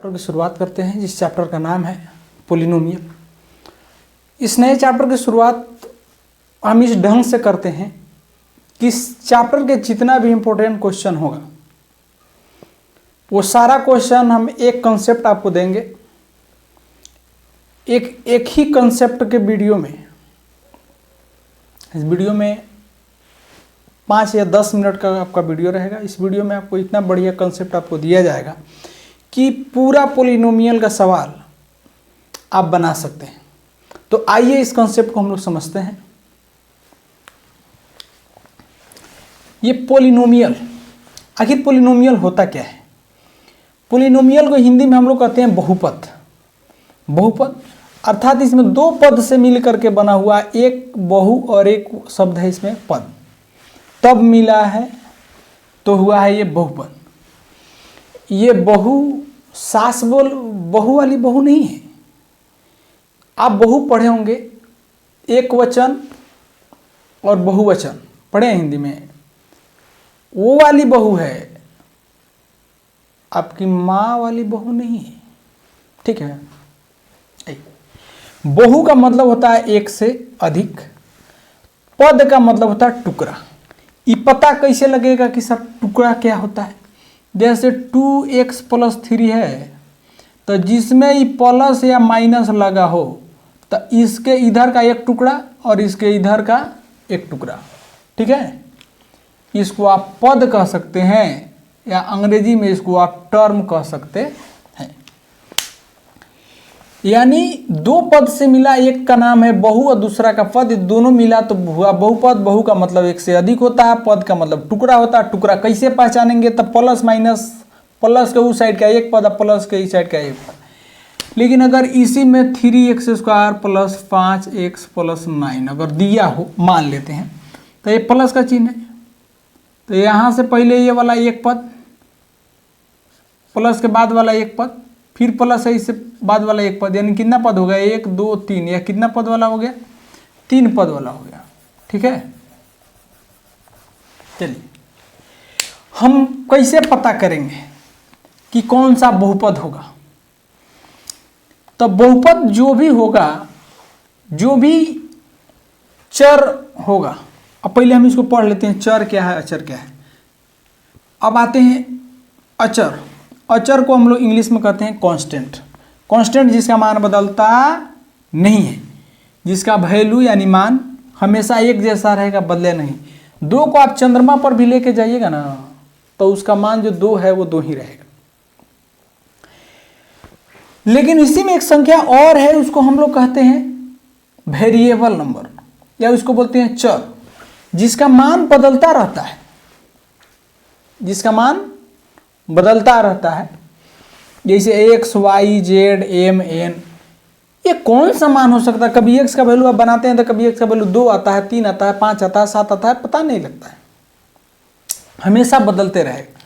Chapter की शुरुआत करते हैं जिस चैप्टर का नाम है पोलिनोमियल। इस नए चैप्टर की शुरुआत हम इस ढंग से करते हैं कि इस चैप्टर के जितना भी इम्पोर्टेंट क्वेश्चन होगा वो सारा क्वेश्चन हम एक कंसेप्ट आपको देंगे, एक ही कंसेप्ट के वीडियो में। इस वीडियो में 5 या 10 मिनट का आपका वीडियो रहेगा। इस वीडियो में आपको इतना बढ़िया कंसेप्ट आपको दिया जाएगा कि पूरा पोलिनोमियल का सवाल आप बना सकते हैं। तो आइए इस कंसेप्ट को हम लोग समझते हैं। ये पोलिनोमियल, आखिर पोलिनोमियल होता क्या है? पोलिनोमियल को हिंदी में हम लोग कहते हैं बहुपद। बहुपद अर्थात इसमें दो पद से मिल करके बना हुआ एक बहु और एक शब्द है इसमें पद, तब मिला है तो हुआ है ये बहुपद। ये बहु सास बोल बहु वाली बहु नहीं है। आप बहु पढ़े होंगे, एक वचन और बहुवचन पढ़े हैं हिंदी में, वो वाली बहु है, आपकी माँ वाली बहु नहीं है। ठीक है। बहु का मतलब होता है एक से अधिक, पद का मतलब होता है टुकड़ा। ये पता कैसे लगेगा कि सर टुकड़ा क्या होता है? जैसे 2x + 3 है, तो जिसमें ये प्लस या माइनस लगा हो तो इसके इधर का एक टुकड़ा और इसके इधर का एक टुकड़ा। ठीक है, इसको आप पद कह सकते हैं या अंग्रेजी में इसको आप टर्म कह सकते हैं। यानी दो पद से मिला, एक का नाम है बहु और दूसरा का पद, दोनों मिला तो हुआ बहुपद। बहु का मतलब एक से अधिक होता है, पद का मतलब टुकड़ा होता है। टुकड़ा कैसे पहचानेंगे? तब प्लस माइनस, प्लस के उस साइड का एक पद और प्लस के इस साइड का एक पद। लेकिन अगर इसी में 3x² + 5x + 9 अगर दिया हो, मान लेते हैं, तो ये प्लस का चिन्ह है, तो यहाँ से पहले ये वाला एक पद, प्लस के बाद वाला एक पद, फिर प्लस है इससे बाद वाला एक पद, यानी कितना पद हो गया? 1 2 3, या कितना पद वाला हो गया? 3 पद वाला हो गया। ठीक है, चलिए हम कैसे पता करेंगे कि कौन सा बहुपद होगा? तो बहुपद जो भी होगा, जो भी चर होगा, अब पहले हम इसको पढ़ लेते हैं, चर क्या है, अचर क्या है। अब आते हैं अचर। अचर को हम लोग इंग्लिश में कहते हैं कांस्टेंट। कांस्टेंट जिसका मान बदलता नहीं है, जिसका वैल्यू यानी मान हमेशा एक जैसा रहेगा, बदले नहीं। 2 को आप चंद्रमा पर भी लेके जाइएगा ना, तो उसका मान जो 2 है वो 2 ही रहेगा। लेकिन इसी में एक संख्या और है, उसको हम लोग कहते हैं वेरिएबल नंबर, या उसको बोलते हैं चर, जिसका मान बदलता रहता है, जिसका मान बदलता रहता है। जैसे x, y, z, m, n, ये कौन सा मान हो सकता है? कभी x का वैल्यू आप बनाते हैं तो कभी x का वैल्यू 2 आता है, 3 आता है, 5 आता है, 7 आता है, पता नहीं लगता है, हमेशा बदलते रहेगा।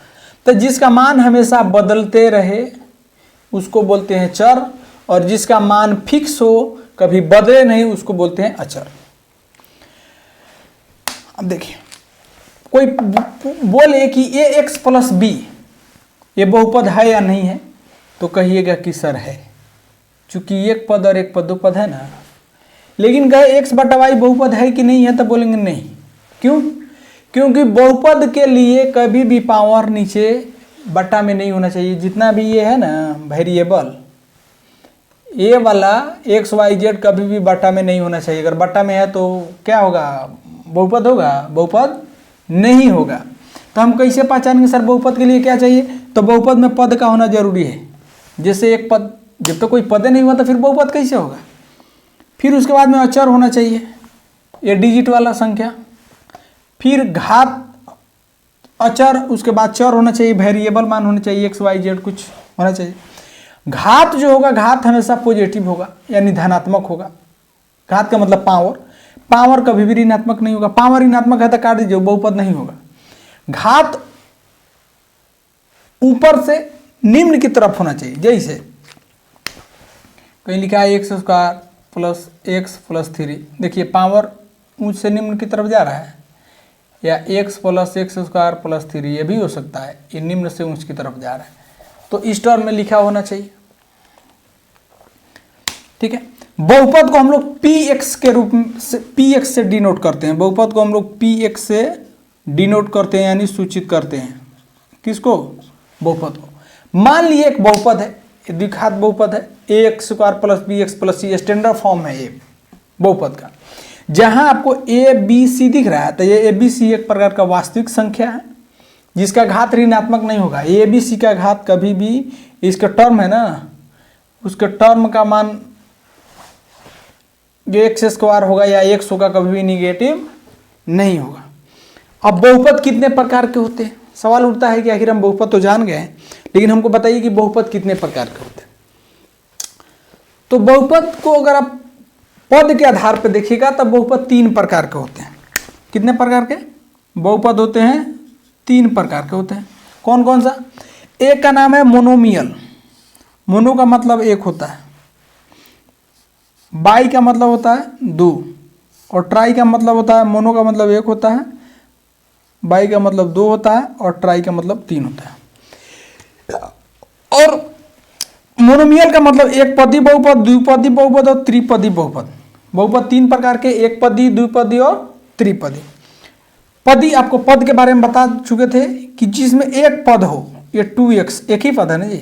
तो जिसका मान हमेशा बदलते रहे उसको बोलते हैं चर, और जिसका मान फिक्स हो, कभी बदले नहीं, उसको बोलते हैं अचर। अब देखिए, कोई बोले कि ax + b ये बहुपद है या नहीं है, तो कहिएगा कि सर है, चूंकि एक पद और एक पद, 2 पद है ना। लेकिन कहे x/y बहुपद है कि नहीं है, तो बोलेंगे नहीं। क्यों? क्योंकि बहुपद के लिए कभी भी पावर नीचे बट्टा में नहीं होना चाहिए। जितना भी ये है ना वेरिएबल, ये वाला x, y, z कभी भी बट्टा में नहीं होना चाहिए। अगर बट्टा में है तो क्या होगा? बहुपद होगा? बहुपद नहीं होगा। तो हम कैसे पहचानेंगे सर बहुपद के लिए क्या चाहिए? तो बहुपद में पद का होना जरूरी है। जैसे एक पद, जब तक कोई पद नहीं हुआ तो फिर बहुपद कैसे होगा? फिर उसके बाद में अचर होना चाहिए, ये डिजिट वाला संख्या, फिर घात अचर, उसके बाद चर होना चाहिए, वेरिएबल मान होना चाहिए, x, y, z कुछ होना चाहिए। घात जो होगा, घात हमेशा पॉजिटिव होगा, यानी धनात्मक होगा। घात का मतलब पावर, पावर कभी भी ऋणात्मक नहीं होगा। पावर ऋणात्मक है तो काट दीजिए, बहुपद नहीं होगा। घात ऊपर से निम्न की तरफ होना चाहिए। जैसे कहीं लिखा है x² + x + 3, देखिए पावर ऊंच से निम्न की तरफ जा रहा है, या x + x² + 3 ये भी हो सकता है, ये निम्न से ऊंच की तरफ जा रहा है। तो इस टर्म में लिखा होना चाहिए। ठीक है, बहुपद को हम लोग px के रूप से px से डिनोट करते हैं। बहुपद को हम लोग px से डिनोट करते हैं, यानी सूचित करते हैं। किसको? बहुपद को। मान लिए एक बहुपद है, द्विघात बहुपद है, ax square plus bx plus c standard form है ये बहुपद का। जहां आपको a b c दिख रहा है तो ये a b c एक प्रकार का वास्तविक संख्या है जिसका घात ऋणात्मक नहीं होगा। a b c का घात कभी भी इसका टर्म है ना, उसके टर्म का मान जो एक्स स्क्वायर होगा या एक्स होगा, कभी भी निगेटिव नहीं होगा। अब बहुपद कितने प्रकार के होते हैं? सवाल उठता है कि आखिर हम बहुपद तो जान गए हैं, लेकिन हमको बताइए कि बहुपद कितने प्रकार के होते हैं। तो बहुपद को अगर आप पद के आधार पर देखिएगा तब बहुपद 3 प्रकार के होते हैं। कितने प्रकार के बहुपद होते हैं? 3 प्रकार के होते हैं। कौन कौन सा? एक का नाम है मोनोमियल। मोनो का मतलब एक होता है, बाई का मतलब होता है 2, और ट्राई का मतलब होता है, मोनो का मतलब एक होता है, बाई का मतलब 2 होता है, और ट्राई का मतलब 3 होता है। और मोनोमियल का मतलब एक पदी बहुपद, द्विपदी बहुपद और त्रिपदी बहुपद। बहुपद 3 प्रकार के, एक पदी, द्विपदी और त्रिपदी। पदी आपको पद के बारे में बता चुके थे कि जिसमें एक पद हो, ये 2x एक ही पद है ना जी,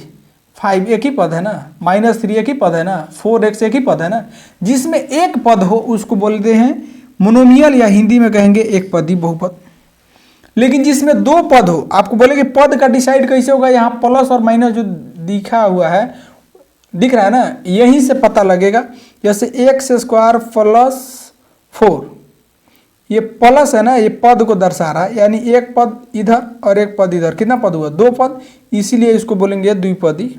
5 एक ही पद है ना, -3 एक ही पद है ना, 4x एक ही पद है ना। जिसमें एक पद हो उसको बोलते हैं मोनोमियल, या हिंदी में कहेंगे एक पदी बहुपद। लेकिन जिसमें 2 पद हो, आपको बोले कि पद का डिसाइड कैसे होगा? यहाँ प्लस और माइनस जो दिखा हुआ है, दिख रहा है ना, यहीं से पता लगेगा। जैसे एक्स स्क्वायर प्लस 4, ये प्लस है ना, ये पद को दर्शा रहा है, यानी एक पद इधर और एक पद इधर। कितना पद हुआ? 2 पद, इसीलिए इसको बोलेंगे द्विपदी।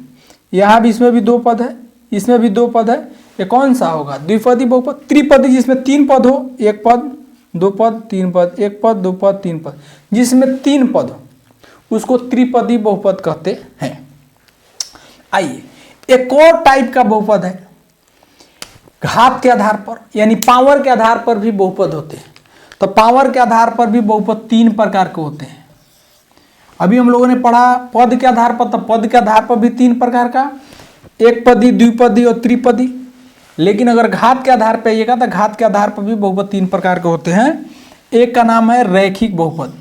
यहाँ भी इसमें भी 2 पद है, इसमें भी 2 पद है, ये कौन सा होगा? द्विपदी बहुपद। त्रिपदी जिसमें 3 पद हो, एक पद, 2 पद, 3 पद, एक पद, 2 पद, 3 पद, जिसमें 3 पद हो उसको त्रिपदी बहुपद कहते हैं। आइए, एक और टाइप का बहुपद है, घात के आधार पर यानी पावर के आधार पर भी बहुपद होते हैं। तो पावर के आधार पर भी बहुपद 3 प्रकार के होते हैं। अभी हम लोगों ने पढ़ा पद के आधार पर, तो पद के आधार पर भी 3 प्रकार का, एक पदी, द्विपदी और त्रिपदी। लेकिन अगर घात के आधार पर आइएगा तो घात के आधार पर भी बहुपद 3 प्रकार के होते हैं। एक का नाम है रैखिक बहुपद,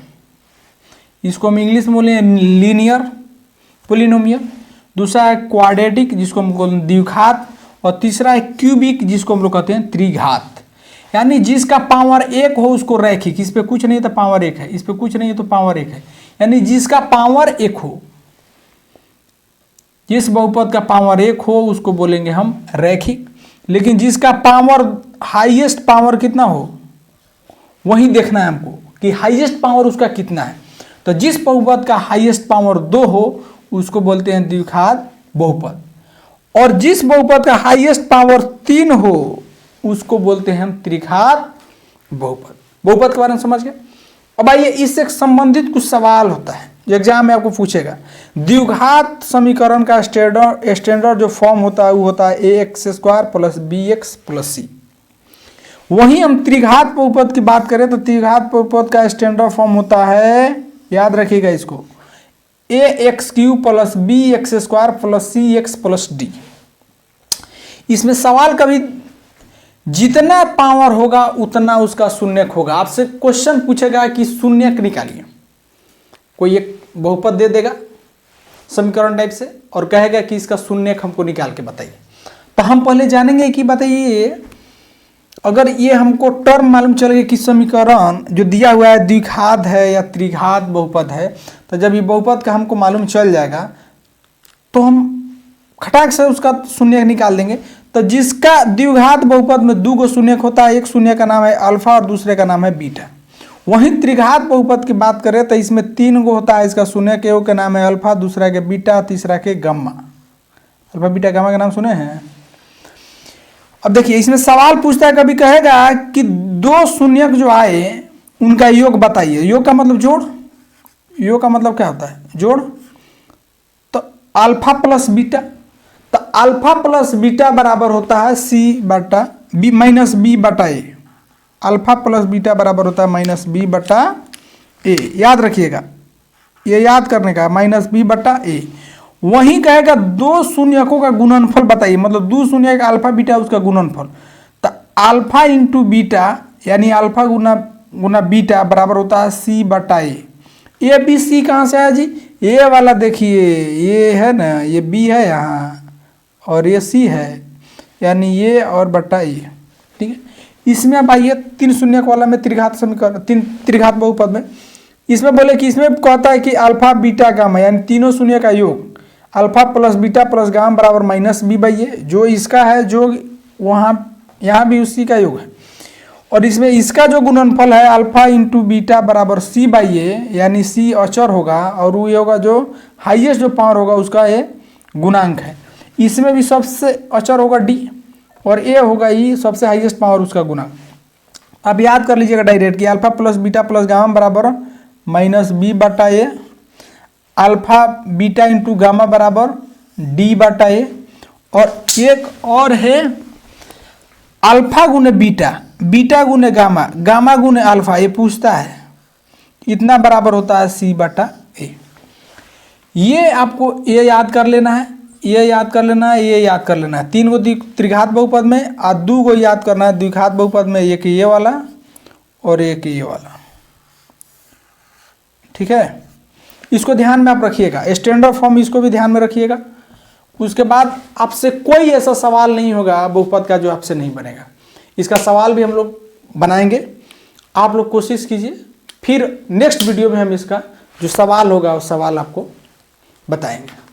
इसको हम इंग्लिश में बोले लीनियर पोलिनोमियल। दूसरा है क्वाड्रेटिक, जिसको हम बोलते हैं द्विघात। और तीसरा है क्यूबिक, जिसको हम लोग कहते हैं त्रिघात। यानी जिसका पावर 1 हो उसको रैखिक, इस पे कुछ नहीं है तो पावर 1 है, इस पे कुछ नहीं है तो पावर 1 है। यानी जिसका पावर 1 हो, जिस बहुपद का पावर 1 हो उसको बोलेंगे हम रैखिक। लेकिन जिसका पावर हाईएस्ट पावर कितना हो वही देखना है हमको कि हाईएस्ट पावर उसका कितना है। तो जिस बहुपद का हाईएस्ट पावर 2 हो उसको बोलते हैं द्विघात बहुपद, और जिस बहुपद का हाईएस्ट पावर 3 हो उसको बोलते हैं हम त्रिघात बहुपद। बहुपद के बारे में समझ गए। अब आइए, इससे संबंधित कुछ सवाल होता है जो एग्जाम में आपको पूछेगा। द्विघात समीकरण का स्टैंडर्ड जो फॉर्म होता है वो होता है ax square plus bx plus c। वहीं हम त्रिघात बहुपद की बात करें तो त्रिघात बहुपद का स्टैंडर्ड फॉर्म होता है, याद रखिएगा इसको, ax³ plus bx square plus cx plus d। इसमें सवाल कभी जितना पावर होगा उतना उसका शून्यक होगा। आपसे क्वेश्चन पूछेगा कि शून्यक निकालिए, कोई एक बहुपद दे देगा समीकरण टाइप से और कहेगा कि इसका शून्यक हमको निकाल के बताइए। तो हम पहले जानेंगे कि बताइए, अगर ये हमको टर्म मालूम चल गया कि समीकरण जो दिया हुआ है द्विघात है या त्रिघात बहुपद है, तो जब ये बहुपद का हमको मालूम चल जाएगा तो हम खटाक से उसका शून्यक निकाल देंगे। तो जिसका द्विघात बहुपद में 2 गो शून्यक होता है, एक शून्य का नाम है अल्फा और दूसरे का नाम है बीटा। वहीं त्रिघात बहुपद की बात करें तो इसमें 3 गो होता है इसका शून्यक, एक का नाम है अल्फा, दूसरा के बीटा, तीसरा के गामा। अल्फा बीटा गामा का नाम सुने हैं? अब देखिए, इसमें सवाल पूछता है, कभी कहेगा कि 2 शून्यक जो आए उनका योग बताइए। योग का मतलब जोड़, योग का मतलब क्या होता है? जोड़। तो अल्फा प्लस बीटा, तो अल्फा प्लस बीटा बराबर होता है c/b माइनस b बटा a। अल्फा प्लस बीटा बराबर होता है माइनस b बटा a। याद रखिएगा, ये याद करने का, माइनस b बटा a। वहीं कहेगा दो शून्यकों का गुणनफल बताइए, मतलब दो शून्य का अल्फा बीटा उसका गुणनफल। तो अल्फा इंटू बीटा यानी अल्फा गुना गुना बीटा बराबर होता है सी बटा ए बी सी कहाँ से आया जी, ए वाला देखिए ये है ना, ये बी है यहाँ और ये सी है, यानी ये और बटा ए। ठीक है, इसमें अब आइए तीन शून्यक वाला में त्रिघात समीकरण, तीन त्रिघात बहुपद में इसमें बोले कि इसमें कहता है कि अल्फा बीटा गामा यानी तीनों शून्य का योग alpha plus beta plus gamma बराबर माइनस बी बाई ए, जो इसका है जो वहाँ यहाँ भी उसी का योग है। और इसमें इसका जो गुणनफल है अल्फा इंटू बीटा बराबर सी बाई ए, यानी सी अचर होगा और वो ये होगा जो हाईएस्ट जो पावर होगा उसका ये गुणांक है। इसमें भी सबसे अचर होगा डी और ए होगा ई सबसे हाईएस्ट पावर उसका गुणांक। अब याद कर लीजिएगा डायरेक्ट कि alpha plus beta plus gamma बराबर माइनस बी बटा ए, अल्फा बीटा इंटू गामा बराबर डी बटा ए, और एक और है अल्फा गुने बीटा, बीटा गुने गामा, गामा गुने अल्फा, ये पूछता है इतना बराबर होता है सी बटा ए। ये आपको ये याद कर लेना है, ये याद कर लेना है, ये याद कर लेना है। तीन गो त्रिघात बहुपद में और दो गो याद करना है द्विघात बहुपद में, एक ये वाला और एक ये वाला। ठीक है, इसको ध्यान में आप रखिएगा, स्टैंडर्ड फॉर्म इसको भी ध्यान में रखिएगा। उसके बाद आपसे कोई ऐसा सवाल नहीं होगा बहुपद का जो आपसे नहीं बनेगा। इसका सवाल भी हम लोग बनाएंगे, आप लोग कोशिश कीजिए, फिर नेक्स्ट वीडियो में हम इसका जो सवाल होगा उस सवाल आपको बताएंगे।